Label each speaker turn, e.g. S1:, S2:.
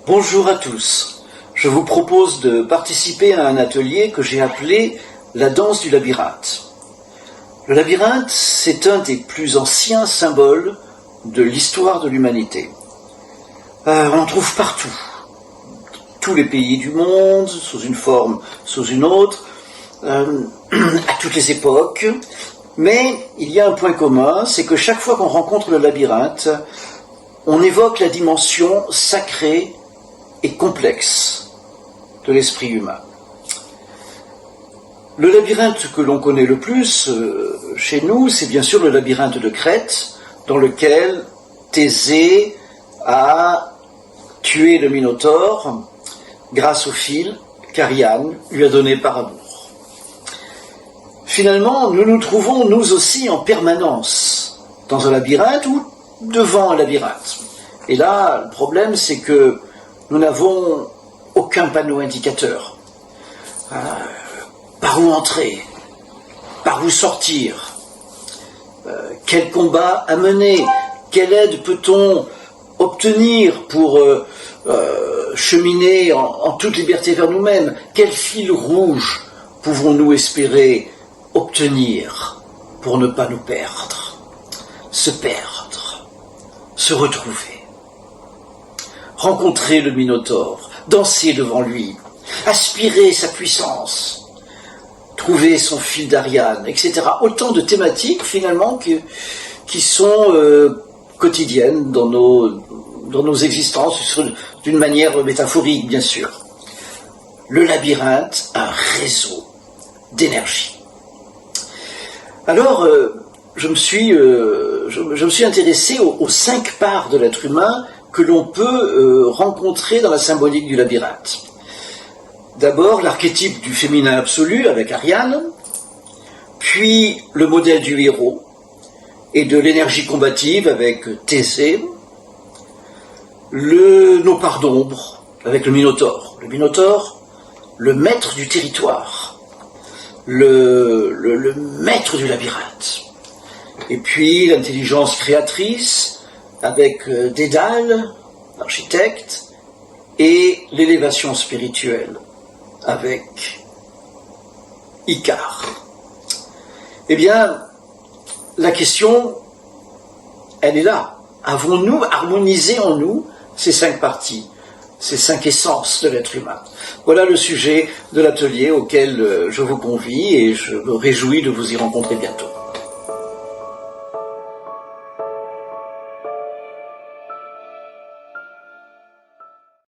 S1: Bonjour à tous. Je vous propose de participer à un atelier que j'ai appelé la danse du labyrinthe. Le labyrinthe, c'est un des plus anciens symboles de l'histoire de l'humanité. On en trouve partout. Tous les pays du monde, sous une forme, sous une autre, à toutes les époques. Mais il y a un point commun, c'est que chaque fois qu'on rencontre le labyrinthe, on évoque la dimension sacrée et complexe de l'esprit humain. Le labyrinthe que l'on connaît le plus chez nous, c'est bien sûr le labyrinthe de Crète, dans lequel Thésée a tué le Minotaure grâce au fil qu'Ariane lui a donné par amour. Finalement, nous nous trouvons nous aussi en permanence dans un labyrinthe ou devant un labyrinthe. Et là, le problème, c'est que nous n'avons aucun panneau indicateur. Par où entrer? Par où sortir? Quel combat à mener? Quelle aide peut-on obtenir pour cheminer en toute liberté vers nous-mêmes? Quel fil rouge pouvons-nous espérer obtenir pour ne pas nous perdre? Se perdre, se retrouver, rencontrer le Minotaure, danser devant lui, aspirer sa puissance, trouver son fil d'Ariane, etc. Autant de thématiques finalement qui sont quotidiennes dans nos existences, d'une manière métaphorique bien sûr. Le labyrinthe, un réseau d'énergie. Alors, je me suis intéressé aux 5 parts de l'être humain que l'on peut rencontrer dans la symbolique du labyrinthe. D'abord, l'archétype du féminin absolu avec Ariane, puis le modèle du héros et de l'énergie combative avec Thésée, nos parts d'ombre avec le Minotaure. Le Minotaure, le maître du territoire, le maître du labyrinthe. Et puis l'intelligence créatrice avec Dédale, l'architecte, et l'élévation spirituelle avec Icare. Eh bien, la question, elle est là. Avons-nous harmonisé en nous ces 5 parties, ces 5 essences de l'être humain? Voilà le sujet de l'atelier auquel je vous convie et je me réjouis de vous y rencontrer bientôt.